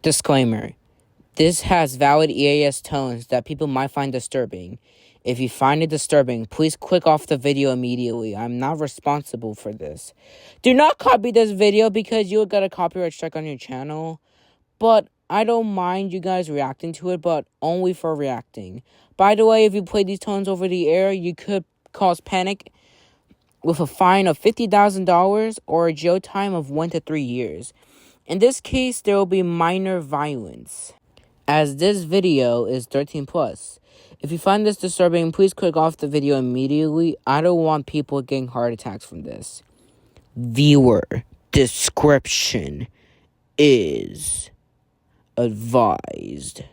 Disclaimer. This has valid EAS tones that people might find disturbing. If you find it disturbing, please click off the video immediately. I'm not responsible for this. Do not copy this video because you'll get a copyright strike on your channel. But I don't mind you guys reacting to it, but only for reacting. By the way, if you play these tones over the air, you could cause panic with a fine of $50,000 or a jail time of 1 to 3 years. In this case, there will be minor violence, as this video is 13 plus. If you find this disturbing, please click off the video immediately. I don't want people getting heart attacks from this. Viewer description is advised.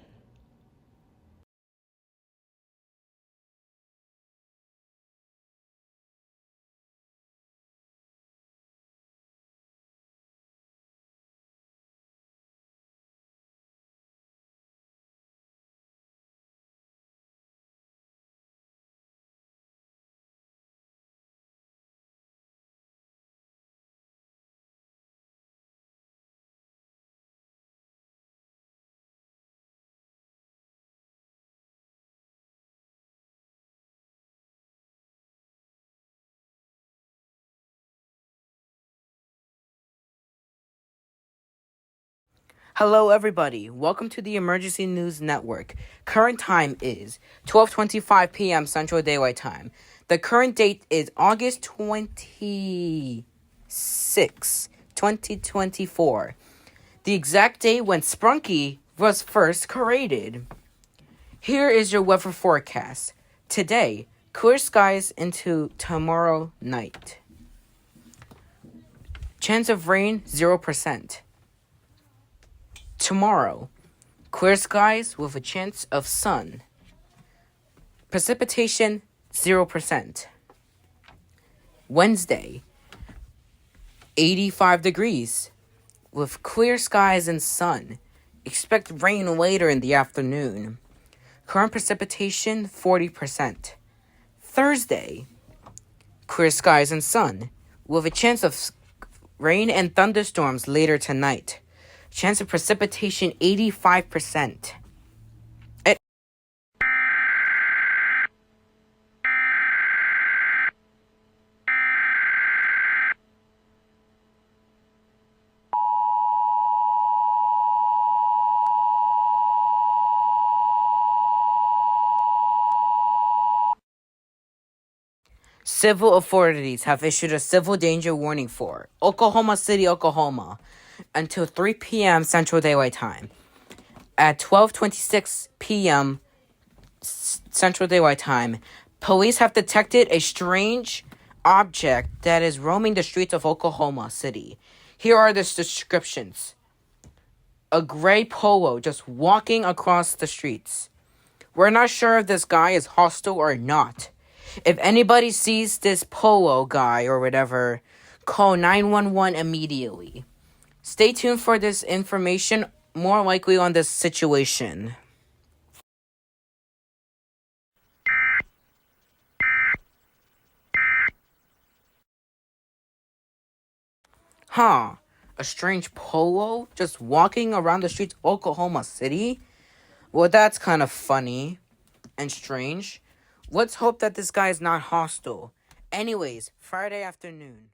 Hello everybody, welcome to the Emergency News Network. Current time is 12:25 p.m. Central Daylight Time. The current date is August 26, 2024. The exact day when Sprunki was first created. Here is your weather forecast. Today, clear skies into tomorrow night. Chance of rain, 0%. Tomorrow, clear skies with a chance of sun. Precipitation, 0%. Wednesday, 85 degrees with clear skies and sun. Expect rain later in the afternoon. Current precipitation, 40%. Thursday, clear skies and sun with a chance of rain and thunderstorms later tonight. Chance of precipitation, 85%. Civil authorities have issued a civil danger warning for Oklahoma City, Oklahoma, until 3 p.m. Central Daylight Time. At 12:26 p.m. Central Daylight Time, police have detected a strange object that is roaming the streets of Oklahoma City. Here are the descriptions. A gray polo just walking across the streets. We're not sure if this guy is hostile or not. If anybody sees this polo guy or whatever, call 911 immediately. Stay tuned for this information, more likely on this situation. A strange polo just walking around the streets of Oklahoma City? Well, that's kind of funny and strange. Let's hope that this guy is not hostile. Anyways, Friday afternoon.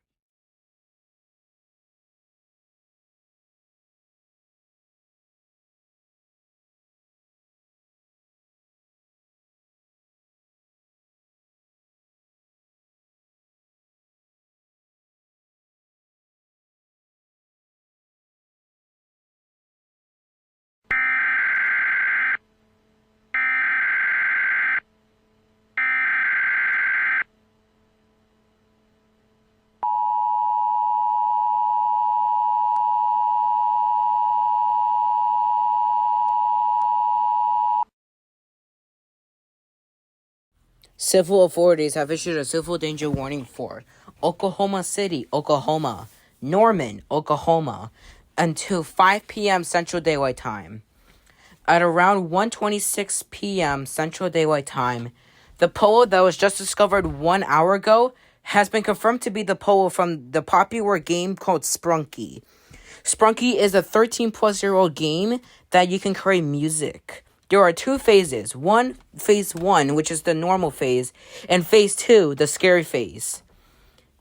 Civil authorities have issued a civil danger warning for Oklahoma City, Oklahoma, Norman, Oklahoma, until 5 p.m. Central Daylight Time. At around 1:26 p.m. Central Daylight Time, the polo that was just discovered 1 hour ago has been confirmed to be the polo from the popular game called Sprunki. Sprunki is a 13-plus-year-old game that you can create music. There are two phases. Phase 1, which is the normal phase, and Phase 2, the scary phase.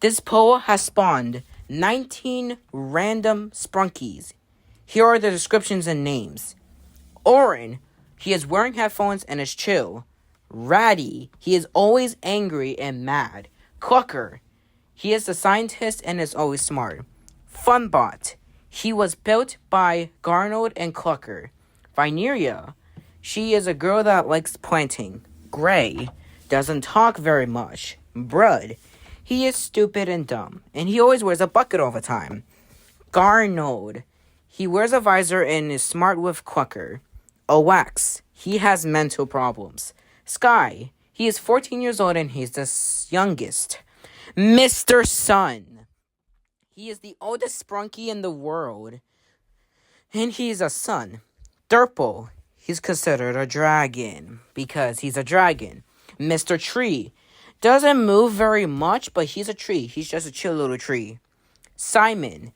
This poll has spawned 19 random Sprunkies. Here are the descriptions and names. Oren, he is wearing headphones and is chill. Ratty, he is always angry and mad. Clucker, he is a scientist and is always smart. Funbot, he was built by Garnold and Clucker. Vineria, she is a girl that likes planting. Gray, doesn't talk very much. Brud, he is stupid and dumb, and he always wears a bucket all the time. Garnold, he wears a visor and is smart with Clucker. Owax, he has mental problems. Sky, he is 14 years old and he's the youngest. Mr. Sun, he is the oldest Sprunky in the world, and he's a son. Durple, he's considered a dragon because he's a dragon. Mr. Tree, doesn't move very much, but he's a tree. He's just a chill little tree. Simon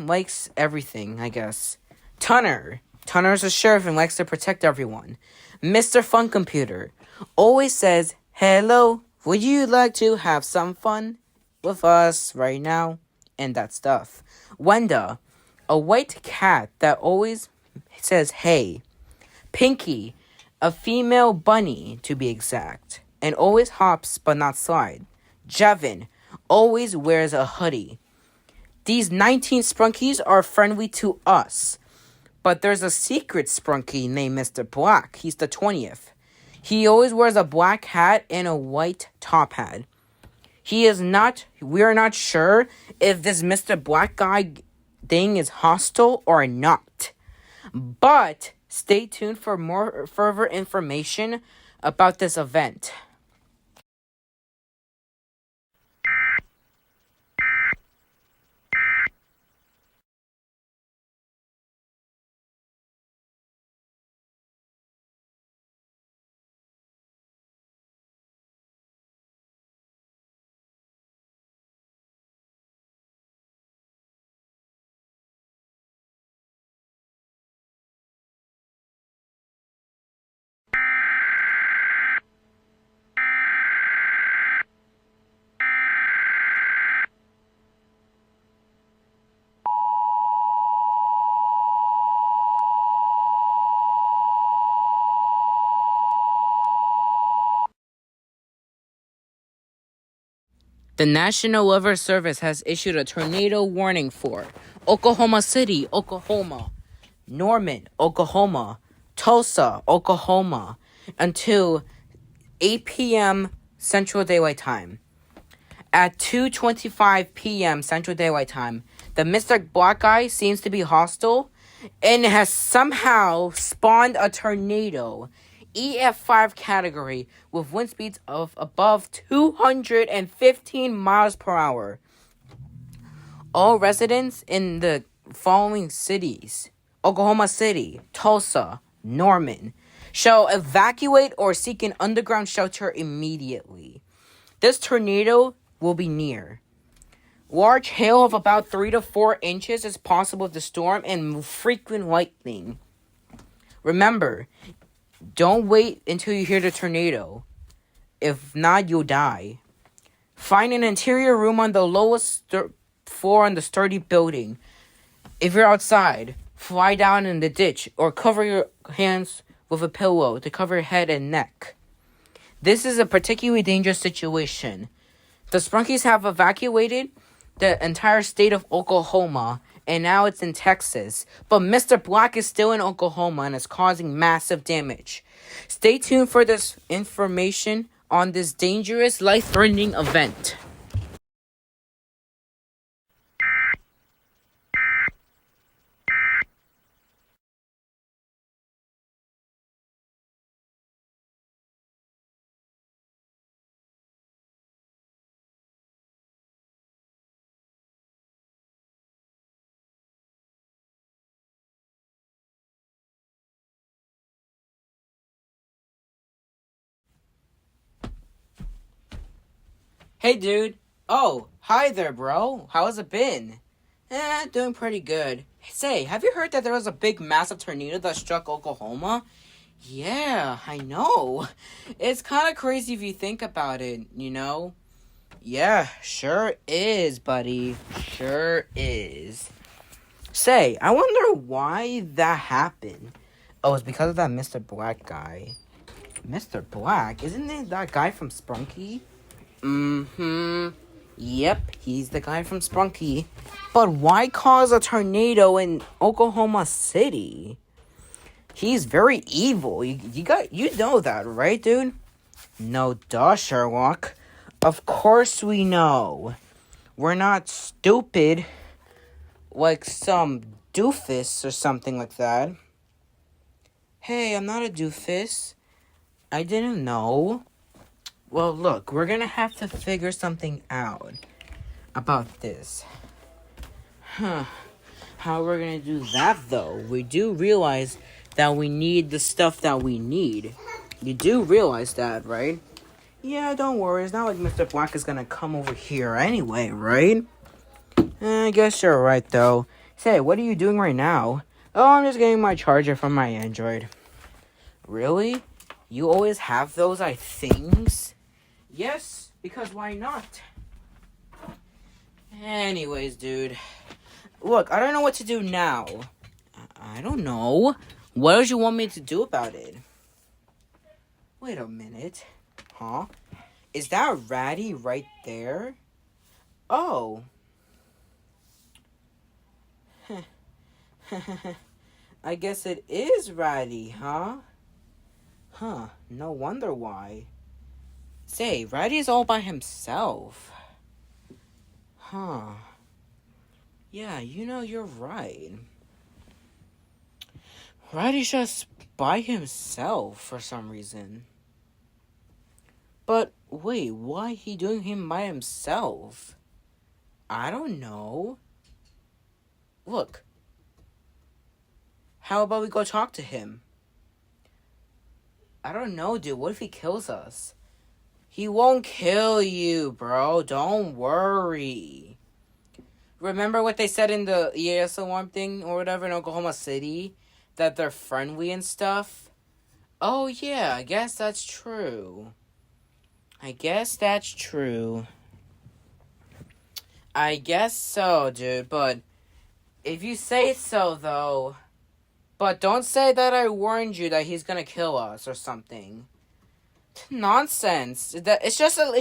likes everything, I guess. Tunner's a sheriff and likes to protect everyone. Mr. Fun Computer always says, "Hello, would you like to have some fun with us right now?" And that stuff. Wenda, a white cat that always says, "Hey." Pinky, a female bunny to be exact, and always hops but not slide. Jevin always wears a hoodie. These 19 Sprunkies are friendly to us. But there's a secret Sprunky named Mr. Black. He's the 20th. He always wears a black hat and a white top hat. We are not sure if this Mr. Black guy thing is hostile or not. But stay tuned for more further information about this event. The National Weather Service has issued a tornado warning for Oklahoma City, Oklahoma, Norman, Oklahoma, Tulsa, Oklahoma, until 8 p.m. Central Daylight Time. At 2:25 p.m. Central Daylight Time, the Mr. Black Guy seems to be hostile and has somehow spawned a tornado, EF5 category, with wind speeds of above 215 miles per hour. All residents in the following cities, Oklahoma City, Tulsa, Norman, shall evacuate or seek an underground shelter immediately. This tornado will be near. Large hail of about 3 to 4 inches is possible with the storm and frequent lightning. Remember, don't wait until you hear the tornado. If not, you'll die. Find an interior room on the lowest floor on the sturdy building. If you're outside, fly down in the ditch or cover your hands with a pillow to cover your head and neck. This is a particularly dangerous situation. The Sprunkies have evacuated the entire state of Oklahoma, and now it's in Texas. But Mr. Black is still in Oklahoma and is causing massive damage. Stay tuned for this information on this dangerous, life-threatening event. Hey, dude. Oh, hi there, bro. How has it been? Doing pretty good. Say, have you heard that there was a big massive tornado that struck Oklahoma? Yeah, I know. It's kind of crazy if you think about it, you know? Yeah, sure is, buddy. Sure is. Say, I wonder why that happened. Oh, it's because of that Mr. Black guy. Mr. Black? Isn't it that guy from Sprunki? Mm-hmm. Yep, he's the guy from Sprunki. But why cause a tornado in Oklahoma City? He's very evil. You know that, right, dude? No duh, Sherlock. Of course we know. We're not stupid like some doofus or something like that. Hey, I'm not a doofus. I didn't know. Well, look, we're gonna have to figure something out about this. How we're gonna do that, though? We do realize that we need the stuff that we need. You do realize that, right? Yeah, don't worry. It's not like Mr. Black is gonna come over here anyway, right? I guess you're right, though. Say, what are you doing right now? Oh, I'm just getting my charger from my Android. Really? You always have those, things? Yes, because why not? Anyways, dude. Look, I don't know what to do now. I don't know. What else you want me to do about it? Wait a minute. Huh? Is that Ratty right there? Oh. I guess it is Ratty, huh? Huh, no wonder why. Say, Ratty's all by himself. Huh. Yeah, you're right. Ratty's just by himself for some reason. But, wait, why he doing him by himself? I don't know. Look. How about we go talk to him? I don't know, dude. What if he kills us? He won't kill you, bro. Don't worry. Remember what they said in the EAS alarm thing or whatever in Oklahoma City? That they're friendly and stuff? Oh, yeah. I guess that's true. I guess so, dude. But if you say so, though... But don't say that I warned you that he's gonna kill us or something. Nonsense. It's just a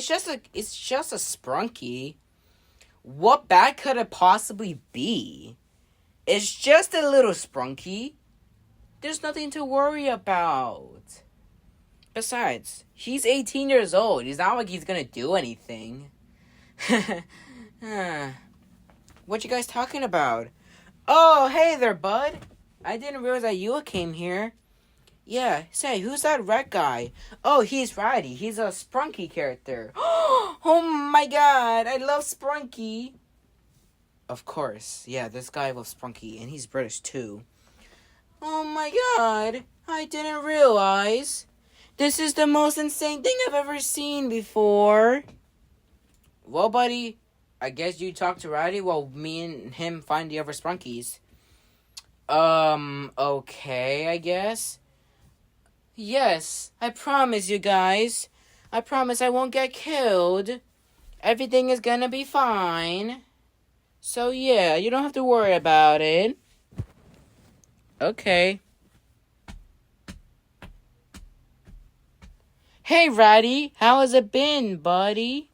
Sprunki. What bad could it possibly be? It's just a little Sprunki. There's nothing to worry about. Besides, he's 18 years old. He's not like he's gonna do anything. What you guys talking about? Oh, hey there, bud. I didn't realize that you came here. Yeah, say, who's that red guy? Oh, he's Ratty. He's a Sprunki character. Oh my god, I love Sprunki. Of course, yeah, this guy loves Sprunki, and he's British too. Oh my god, I didn't realize. This is the most insane thing I've ever seen before. Well, buddy, I guess you talk to Ratty while me and him find the other Sprunkies. Okay, I guess. Yes, I promise you guys. I promise I won't get killed. Everything is gonna be fine. So yeah, you don't have to worry about it. Okay. Hey, Ratty, how has it been, buddy?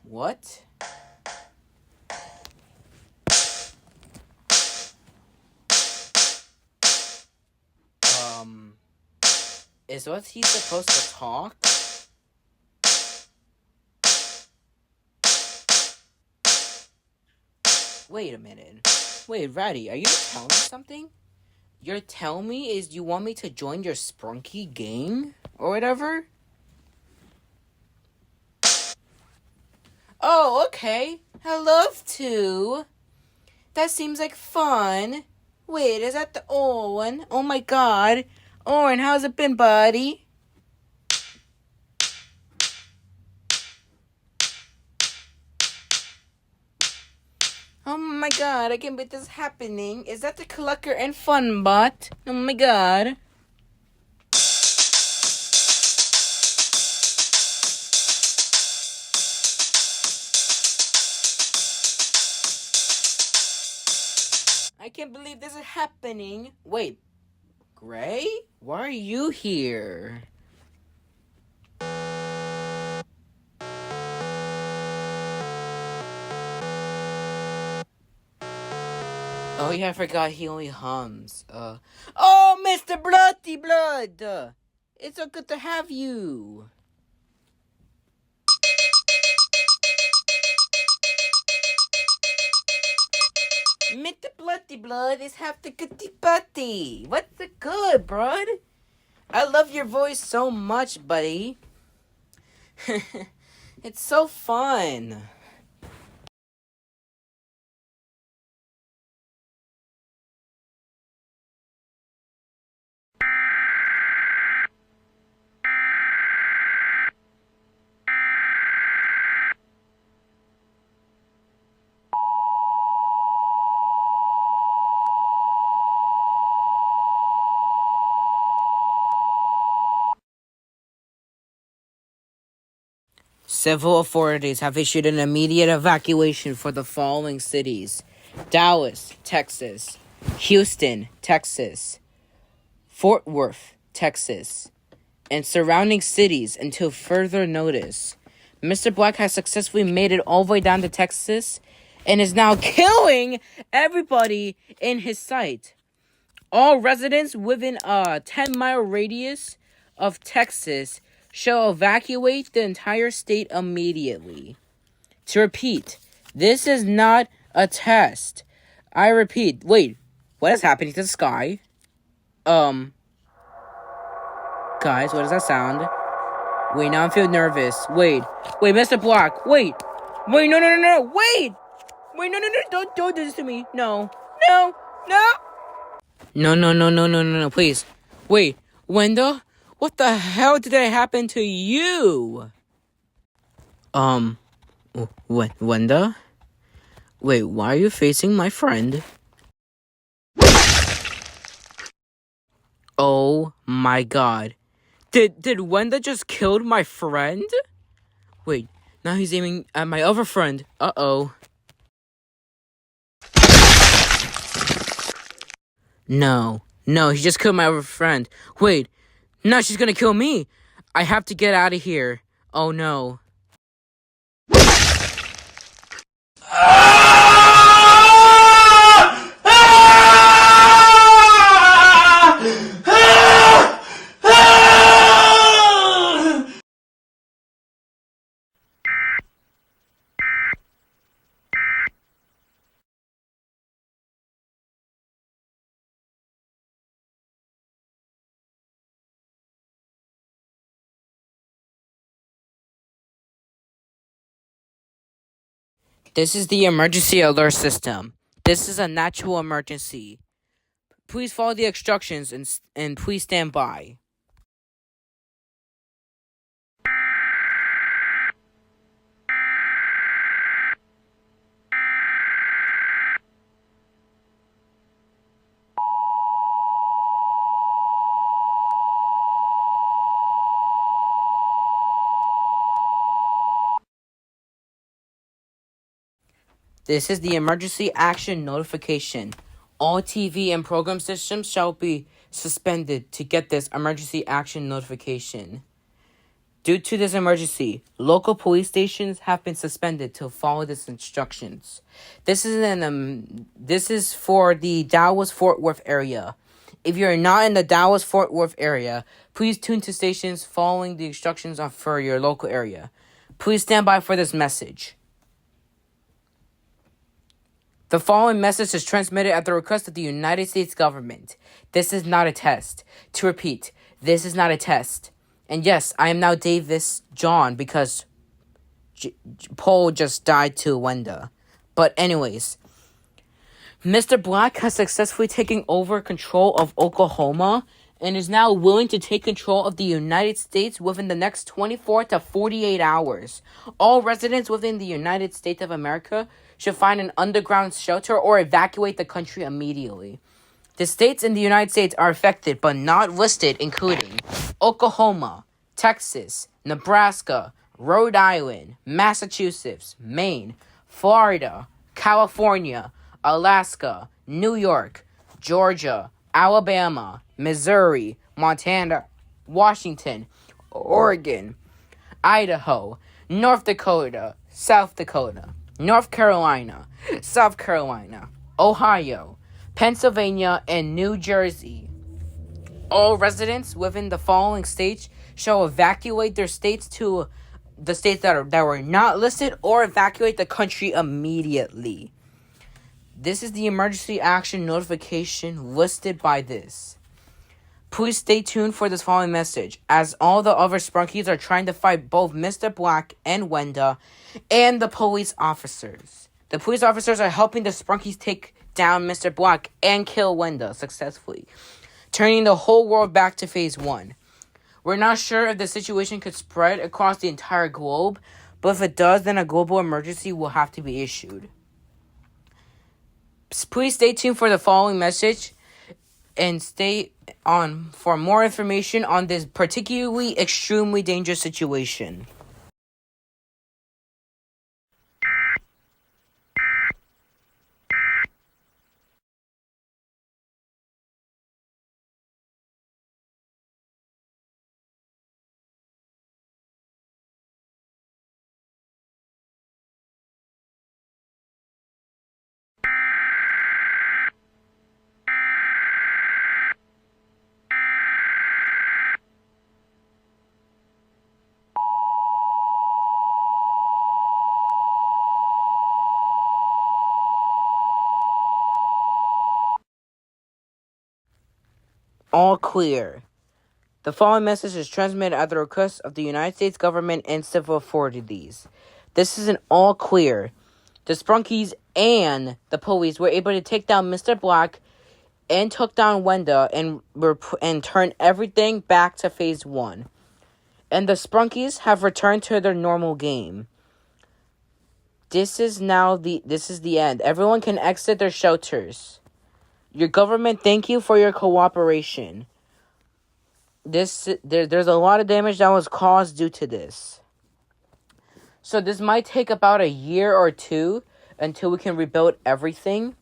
What? Is what he supposed to talk? Wait a minute. Wait, Ratty, are you telling me something? You're telling me is you want me to join your Sprunki gang? Or whatever? Oh, okay. I'd love to. That seems like fun. Wait, is that the old one? Oh my god. Oren, how's it been, buddy? Oh my god, I can't believe this is happening. Is that the Clucker and Fun bot? Oh my god. I can't believe this is happening. Wait, Gray? Why are you here? Oh yeah, I forgot he only hums. Oh, Mr. Bloody Blood! It's so good to have you. Mr. Bloody Blood is half the goody putty. What's the good, bud? I love your voice so much, buddy. It's so fun. Civil authorities have issued an immediate evacuation for the following cities: Dallas, Texas; Houston, Texas; Fort Worth, Texas, and surrounding cities until further notice. Mr. Black has successfully made it all the way down to Texas and is now killing everybody in his sight. All residents within a 10-mile radius of Texas shall evacuate the entire state immediately. To repeat, this is not a test. I repeat, wait, what is happening to the sky? Guys, what does that sound? Wait, now I feel nervous. Wait, Mr. Black, wait, no, wait, no, don't do this to me. No, please. Wait, Wenda, what the hell did that happen to you? Wenda? Wait, why are you facing my friend? Oh my god. Did Wenda just killed my friend? Wait, now he's aiming at my other friend. Uh-oh. No, he just killed my other friend. Wait, now she's gonna kill me. I have to get out of here. Oh no. This is the emergency alert system. This is a natural emergency. Please follow the instructions and please stand by. This is the emergency action notification. All TV and program systems shall be suspended to get this emergency action notification. Due to this emergency, local police stations have been suspended to follow these instructions. This is for the Dallas-Fort Worth area. If you're not in the Dallas-Fort Worth area, please tune to stations following the instructions for your local area. Please stand by for this message. The following message is transmitted at the request of the United States government. This is not a test. To repeat, this is not a test. And yes, I am now Davis John because Paul just died to Wenda. But anyways, Mr. Black has successfully taken over control of Oklahoma and is now willing to take control of the United States within the next 24 to 48 hours. All residents within the United States of America should find an underground shelter or evacuate the country immediately. The states in the United States are affected but not listed, including Oklahoma, Texas, Nebraska, Rhode Island, Massachusetts, Maine, Florida, California, Alaska, New York, Georgia, Alabama, Missouri, Montana, Washington, Oregon, Idaho, North Dakota, South Dakota, North Carolina, South Carolina, Ohio, Pennsylvania, and New Jersey. All residents within the following states shall evacuate their states to the states that were not listed or evacuate the country immediately. This is the emergency action notification listed by this. Please stay tuned for this following message, as all the other Sprunkies are trying to fight both Mr. Black and Wenda and the police officers. The police officers are helping the Sprunkies take down Mr. Black and kill Wenda successfully, turning the whole world back to phase 1. We're not sure if the situation could spread across the entire globe, but if it does, then a global emergency will have to be issued. Please stay tuned for the following message and stay on for more information on this particularly extremely dangerous situation. All clear. The following message is transmitted at the request of the United States government and civil authorities. This is an all clear. The Sprunkies and the police were able to take down Mr. Black and took down Wenda and turned everything back to phase 1. And the Sprunkies have returned to their normal game. This is the end. Everyone can exit their shelters. Your government, thank you for your cooperation. There's a lot of damage that was caused due to this. So this might take about a year or two until we can rebuild everything.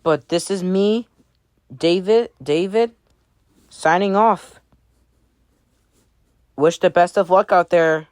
But this is me, David, signing off. Wish the best of luck out there.